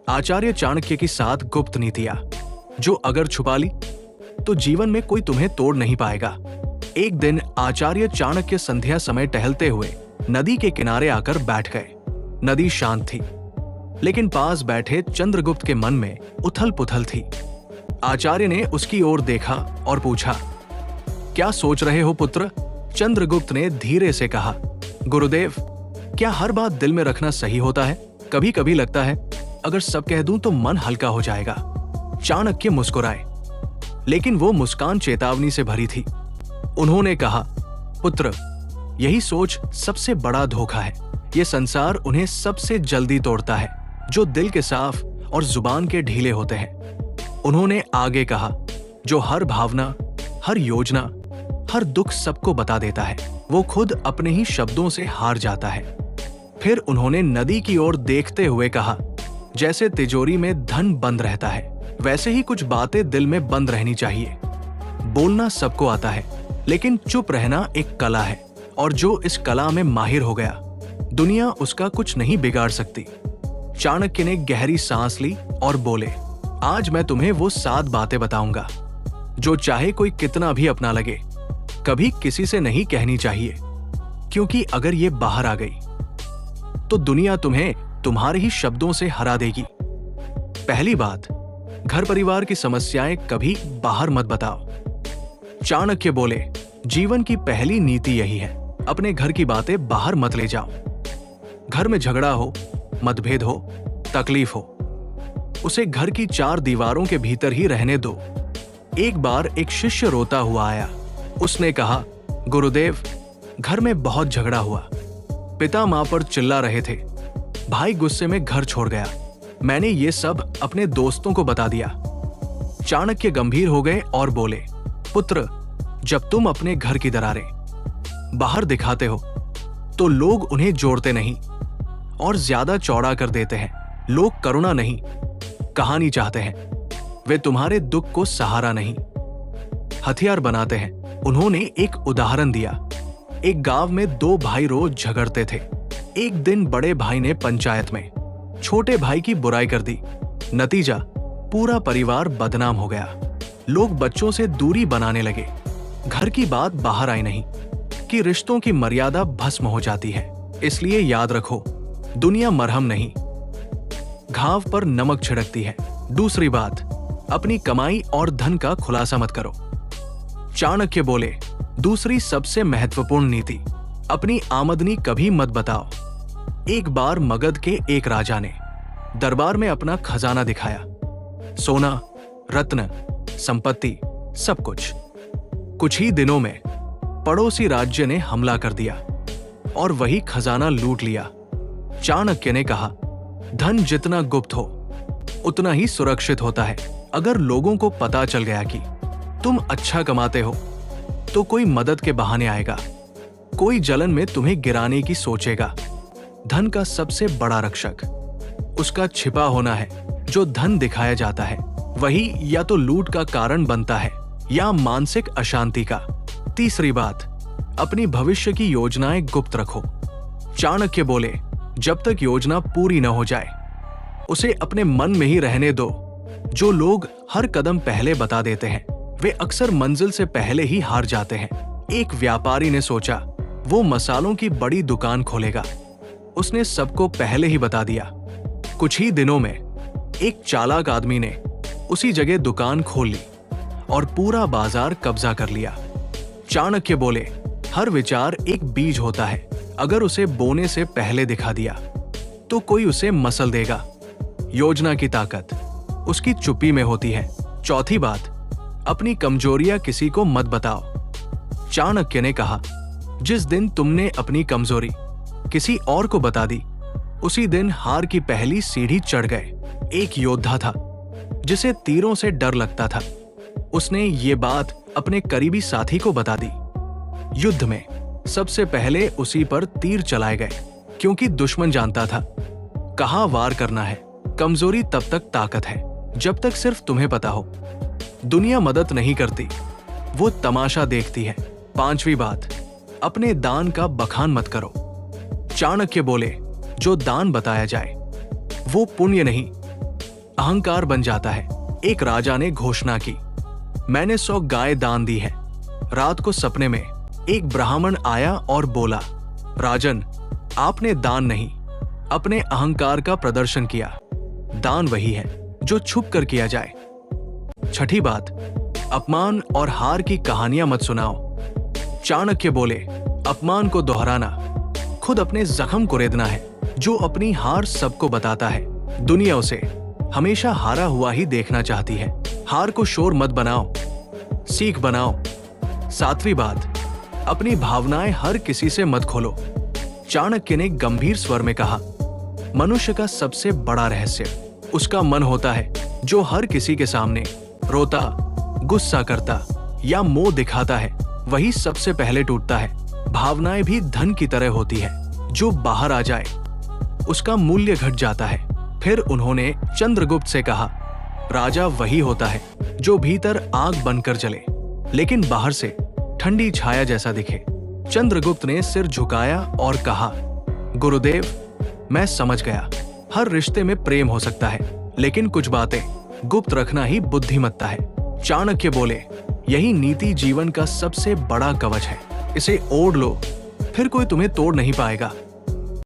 आचार्य चाणक्य की 7 गुप्त नीतियां, जो अगर छुपा ली तो जीवन में कोई तुम्हें तोड़ नहीं पाएगा। एक दिन आचार्य चाणक्य संध्या समय टहलते हुए नदी के किनारे आकर बैठ गए। नदी शांत थी, लेकिन पास बैठे चंद्रगुप्त के मन में उथल पुथल थी। आचार्य ने उसकी ओर देखा और पूछा, क्या सोच रहे हो पुत्र? चंद्रगुप्त ने धीरे से कहा, गुरुदेव, क्या हर बात दिल में रखना सही होता है? कभी कभी लगता है अगर सब कह दूं तो मन हल्का हो जाएगा। चाणक्य मुस्कुराए, लेकिन वो मुस्कान चेतावनी से भरी थी। उन्होंने कहा, पुत्र, यही सोच सबसे बड़ा धोखा है। ये संसार उन्हें सबसे जल्दी तोड़ता है जो दिल के साफ और जुबान के ढीले होते हैं। उन्होंने आगे कहा, जो हर भावना, हर योजना, हर दुख सबको बता देता है, वो खुद अपने ही शब्दों से हार जाता है। फिर उन्होंने नदी की ओर देखते हुए कहा, जैसे तिजोरी में धन बंद रहता है, वैसे ही कुछ बातें दिल में बंद रहनी चाहिए। बोलना सबको आता है, लेकिन चुप रहना एक कला है, और जो इस कला में माहिर हो गया, दुनिया उसका कुछ नहीं बिगाड़ सकती। चाणक्य ने गहरी सांस ली और बोले, आज मैं तुम्हें वो 7 बातें बताऊंगा जो चाहे कोई कितना भी अपना लगे, कभी किसी से नहीं कहनी चाहिए, क्योंकि अगर ये बाहर आ गई तो दुनिया तुम्हें तुम्हारे ही शब्दों से हरा देगी। पहली बात, घर परिवार की समस्याएं कभी बाहर मत बताओ। चाणक्य बोले, जीवन की पहली नीति यही है, अपने घर की बातें बाहर मत ले जाओ। घर में झगड़ा हो, मतभेद हो, तकलीफ हो, उसे घर की 4 दीवारों के भीतर ही रहने दो। एक बार एक शिष्य रोता हुआ आया। उसने कहा, गुरुदेव, घर में बहुत झगड़ा हुआ। पिता मां पर चिल्ला रहे थे, भाई गुस्से में घर छोड़ गया। मैंने ये सब अपने दोस्तों को बता दिया। चाणक्य गंभीर हो गए और बोले, पुत्र, जब तुम अपने घर की दरारें बाहर दिखाते हो तो लोग उन्हें जोड़ते नहीं और ज्यादा चौड़ा कर देते हैं। लोग करुणा नहीं, कहानी चाहते हैं। वे तुम्हारे दुख को सहारा नहीं, हथियार बनाते हैं। उन्होंने एक उदाहरण दिया। एक गांव में 2 भाई रोज झगड़ते थे। एक दिन बड़े भाई ने पंचायत में छोटे भाई की बुराई कर दी। नतीजा, पूरा परिवार बदनाम हो गया। लोग बच्चों से दूरी बनाने लगे। घर की बात बाहर आई नहीं कि रिश्तों की मर्यादा भस्म हो जाती है। इसलिए याद रखो, दुनिया मरहम नहीं, घाव पर नमक छिड़कती है। दूसरी बात, अपनी कमाई और धन का खुलासा मत करो। चाणक्य बोले, दूसरी सबसे महत्वपूर्ण नीति, अपनी आमदनी कभी मत बताओ। एक बार मगध के एक राजा ने दरबार में अपना खजाना दिखाया। सोना, रत्न, संपत्ति, सब कुछ। कुछ ही दिनों में पड़ोसी राज्य ने हमला कर दिया और वही खजाना लूट लिया। चाणक्य ने कहा, धन जितना गुप्त हो उतना ही सुरक्षित होता है। अगर लोगों को पता चल गया कि तुम अच्छा कमाते हो तो कोई मदद के बहाने आएगा, कोई जलन में तुम्हें गिराने की सोचेगा। धन का सबसे बड़ा रक्षक उसका छिपा होना है। जो धन दिखाया जाता है वही या तो लूट का कारण बनता है या मानसिक अशांति का। तीसरी बात, अपनी भविष्य की योजनाएं गुप्त रखो। चाणक्य बोले, जब तक योजना पूरी न हो जाए उसे अपने मन में ही रहने दो। जो लोग हर कदम पहले बता देते हैं वे अक्सर मंजिल से पहले ही हार जाते हैं। एक व्यापारी ने सोचा वो मसालों की बड़ी दुकान खोलेगा। उसने सबको पहले ही बता दिया। कुछ ही दिनों में एक चालाक आदमी ने उसी जगह दुकान खोल ली और पूरा बाजार कब्जा कर लिया। चाणक्य बोले, हर विचार एक बीज होता है। अगर उसे बोने से पहले दिखा दिया तो कोई उसे मसल देगा। योजना की ताकत उसकी चुप्पी में होती है। चौथी बात, अपनी कमजोरियां किसी को मत बताओ। चाणक्य ने कहा, जिस दिन तुमने अपनी कमजोरी किसी और को बता दी उसी दिन हार की पहली सीढ़ी चढ़ गए। एक योद्धा था जिसे तीरों से डर लगता था। उसने ये बात अपने करीबी साथी को बता दी। युद्ध में सबसे पहले उसी पर तीर चलाए गए, क्योंकि दुश्मन जानता था कहां वार करना है। कमजोरी तब तक ताकत है जब तक सिर्फ तुम्हें पता हो। दुनिया मदद नहीं करती, वो तमाशा देखती है। पांचवी बात, अपने दान का बखान मत करो। चाणक्य बोले, जो दान बताया जाए वो पुण्य नहीं अहंकार बन जाता है। एक राजा ने घोषणा की, मैंने 100 गाय दान दी है। रात को सपने में एक ब्राह्मण आया और बोला, राजन, आपने दान नहीं, अपने अहंकार का प्रदर्शन किया। दान वही है जो छुप कर किया जाए। छठी बात, अपमान और हार की कहानियां मत सुनाओ। चाणक्य बोले, अपमान को दोहराना खुद अपने जख्म को रेदना है। जो अपनी हार सबको बताता है, दुनिया उसे हमेशा हारा हुआ ही देखना चाहती है। हार को शोर मत बनाओ, सीख बनाओ। 7वीं बात, अपनी भावनाएं हर किसी से मत खोलो। चाणक्य ने गंभीर स्वर में कहा, मनुष्य का सबसे बड़ा रहस्य उसका मन होता है, जो हर किसी के सामने रोता, गुस्सा करता या मोह दिखाता है, वही सबसे पहले टूटता है। भावनाएं भी धन की तरह होती है, जो बाहर आ जाए उसका मूल्य घट जाता है। फिर उन्होंने चंद्रगुप्त से कहा, राजा वही होता है जो भीतर आग बनकर जले, लेकिन बाहर से ठंडी छाया जैसा दिखे। चंद्रगुप्त ने सिर झुकाया और कहा, गुरुदेव, मैं समझ गया। हर रिश्ते में प्रेम हो सकता है, लेकिन कुछ बातें गुप्त रखना ही बुद्धिमत्ता है। चाणक्य बोले, यही नीति जीवन का सबसे बड़ा कवच है। इसे ओढ़ लो, फिर कोई तुम्हें तोड़ नहीं पाएगा।